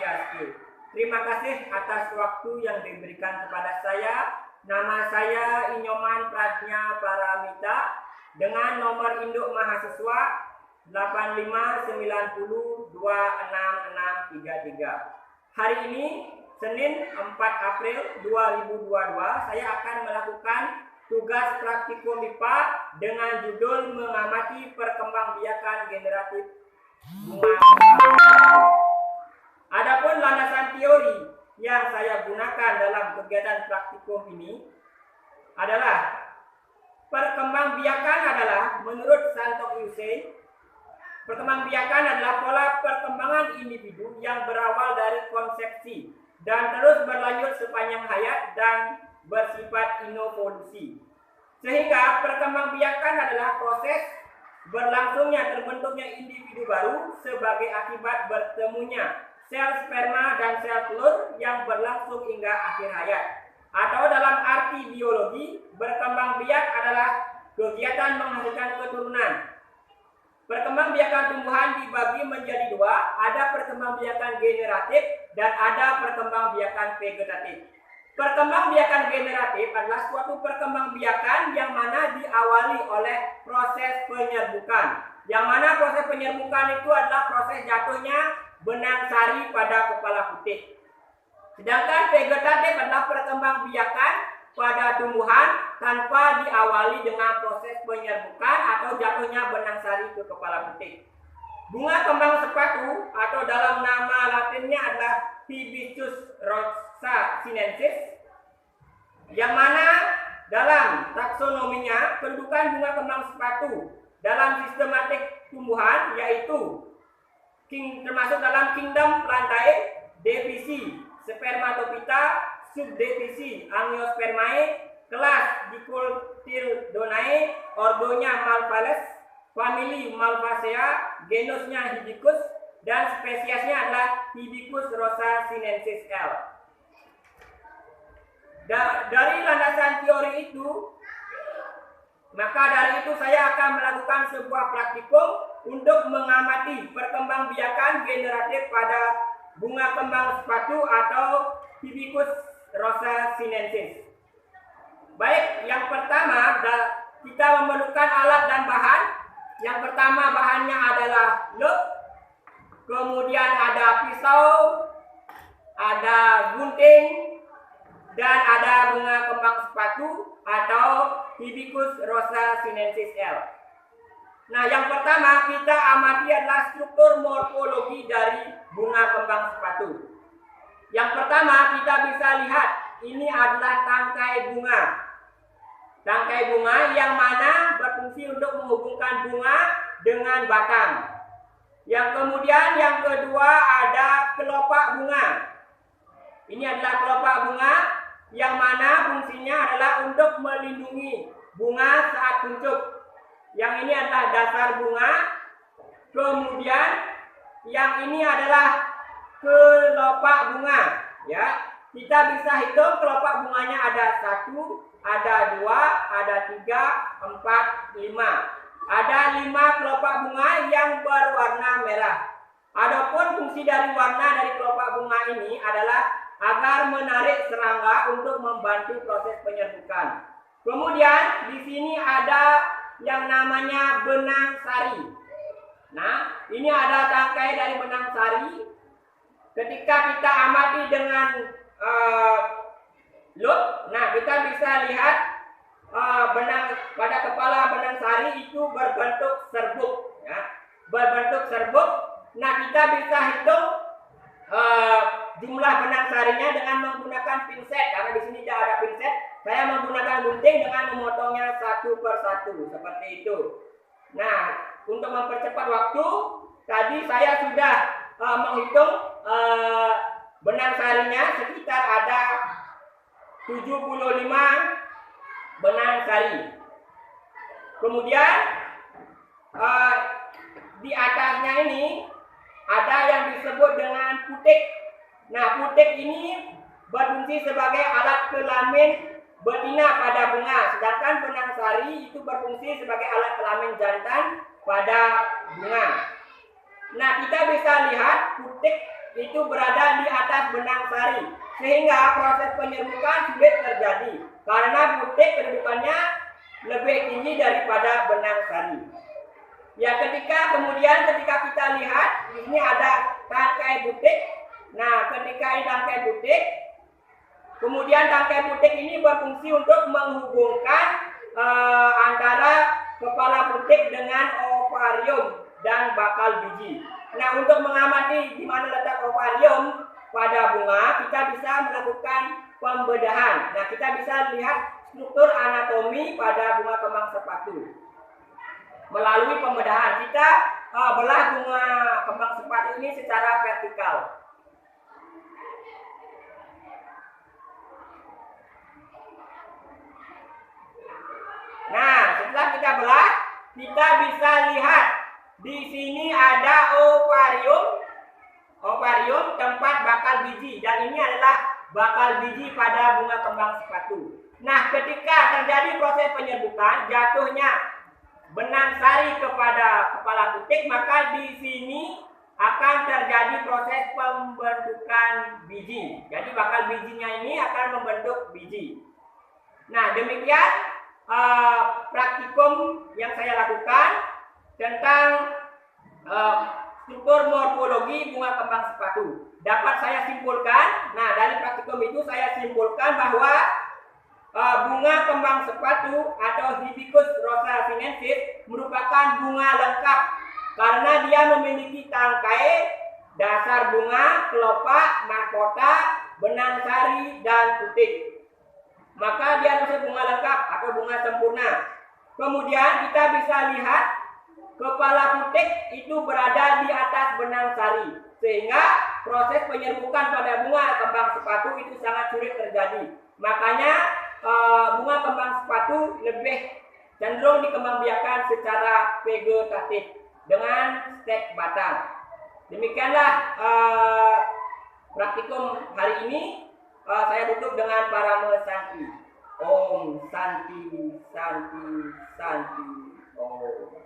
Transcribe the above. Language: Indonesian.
Swastiastu. Terima kasih atas waktu yang diberikan kepada saya. Nama saya Inyoman Pradnya Paramita dengan nomor induk mahasiswa 8590266633. Hari ini Senin 4 April 2022 saya akan melakukan tugas praktikum MIPA dengan judul mengamati perkembangbiakan generatif bunga. Adapun landasan teori yang saya gunakan dalam kegiatan praktikum ini adalah perkembangbiakan adalah menurut Santok Yusei, perkembangbiakan adalah pola perkembangan individu yang berawal dari konsepsi dan terus berlanjut sepanjang hayat dan bersifat inovolusi. Sehingga perkembangbiakan adalah proses berlangsungnya terbentuknya individu baru sebagai akibat bertemunya sel sperma dan sel telur yang berlangsung hingga akhir hayat. Atau dalam arti biologi, berkembangbiak adalah kegiatan menghasilkan keturunan. Perkembangbiakan tumbuhan dibagi menjadi dua, ada perkembangbiakan generatif dan ada perkembangbiakan vegetatif. Perkembangbiakan generatif adalah suatu perkembangbiakan yang mana diawali oleh proses penyerbukan. Yang mana proses penyerbukan itu adalah proses jatuhnya benang sari pada kepala putih. Sedangkan vegetatif adalah perkembangbiakan pada tumbuhan tanpa diawali dengan proses penyerbukan atau jatuhnya benang sari ke kepala putih. Bunga kembang sepatu atau dalam nama latinnya adalah Hibiscus rosa sinensis, yang mana dalam taksonominya kedudukan bunga kembang sepatu dalam sistematik tumbuhan yaitu termasuk dalam kingdom Plantae, divisi Spermatophyta, subdivisi Angiospermae, kelas Dicotyledonae, ordonya Malvaceae, famili Malvaceae, genusnya Hibiscus, dan spesiesnya adalah Hibiscus rosa sinensis L. Dari landasan teori itu, maka dari itu saya akan melakukan sebuah praktikum untuk mengamati perkembangbiakan generatif pada bunga kembang sepatu atau Hibiscus rosa sinensis. Baik, yang pertama kita memerlukan alat dan bahan. Yang pertama bahannya adalah luk, kemudian ada pisau, ada gunting, dan ada bunga kembang sepatu atau Hibiscus rosa sinensis L. Nah, yang pertama kita amati adalah struktur morfologi dari bunga kembang sepatu. Yang pertama kita bisa lihat ini adalah tangkai bunga. Tangkai bunga yang mana berfungsi untuk menghubungkan bunga dengan batang. Yang kemudian yang kedua ada kelopak bunga. Ini adalah kelopak bunga yang mana fungsinya adalah untuk melindungi bunga saat kuncup. Yang ini adalah dasar bunga. Kemudian yang ini adalah kelopak bunga. Ya, kita bisa hitung kelopak bunganya ada 1, ada 2, ada 3, 4, 5. Ada 5 kelopak bunga yang berwarna merah. Adapun fungsi dari warna dari kelopak bunga ini adalah agar menarik serangga untuk membantu proses penyerbukan. Kemudian di sini ada yang namanya benang sari. Nah, ini ada tangkai dari benang sari. Ketika kita amati dengan loop, nah kita bisa lihat benang pada kepala benang sari itu berbentuk serbuk, ya, berbentuk serbuk. Nah, kita bisa hitung jumlah benang sarinya dengan menggunakan pinset. Karena di sini tidak ada pinset, saya menggunakan gunting dengan memotongnya satu per satu seperti itu. Nah, untuk mempercepat waktu, tadi saya sudah menghitung benang sarinya sekitar ada 75 benang sari. Kemudian di atasnya ini ada yang disebut dengan putik. Nah, putik ini berfungsi sebagai alat kelamin betina pada bunga, sedangkan benang sari itu berfungsi sebagai alat kelamin jantan pada bunga. Nah, kita bisa lihat putik itu berada di atas benang sari, sehingga proses penyerbukan sulit terjadi karena butik kedudukannya lebih tinggi daripada benang sari. Ya, ketika kita lihat di sini ada tangkai butik. Nah, ketika ini tangkai butik, kemudian tangkai butik ini berfungsi untuk menghubungkan antara kepala butik dengan ovarium dan bakal biji. Nah, untuk mengamati di mana letak ovarium pada bunga, kita bisa melakukan pembedahan. Nah, kita bisa lihat struktur anatomi pada bunga kembang sepatu. Melalui pembedahan, kita belah bunga kembang sepatu ini secara vertikal. Nah, setelah kita belah, kita bisa lihat di sini ada ovarium tempat bakal biji, dan ini adalah bakal biji pada bunga kembang sepatu. Nah, ketika terjadi proses penyerbukan, jatuhnya benang sari kepada kepala butik, maka di sini akan terjadi proses pembentukan biji. Jadi bakal bijinya ini akan membentuk biji. Nah, demikian praktikum yang saya lakukan tentang struktur morfologi bunga kembang sepatu. Dapat saya simpulkan, nah dari praktikum itu saya simpulkan bahwa bunga kembang sepatu atau Hibiscus rosa sinensis merupakan bunga lengkap karena dia memiliki tangkai, dasar bunga, kelopak, mahkota, benang sari, dan putik. Maka dia disebut bunga lengkap atau bunga sempurna. Kemudian kita bisa lihat kepala putik itu berada di atas benang sari, sehingga proses penyerbukan pada bunga kembang sepatu itu sangat sulit terjadi. Makanya bunga kembang sepatu lebih cenderung dikembangbiakan secara vegetatif dengan stek batang. Demikianlah praktikum hari ini. Saya tutup dengan parame Santi. Om Santi, Santi, Santi, Om.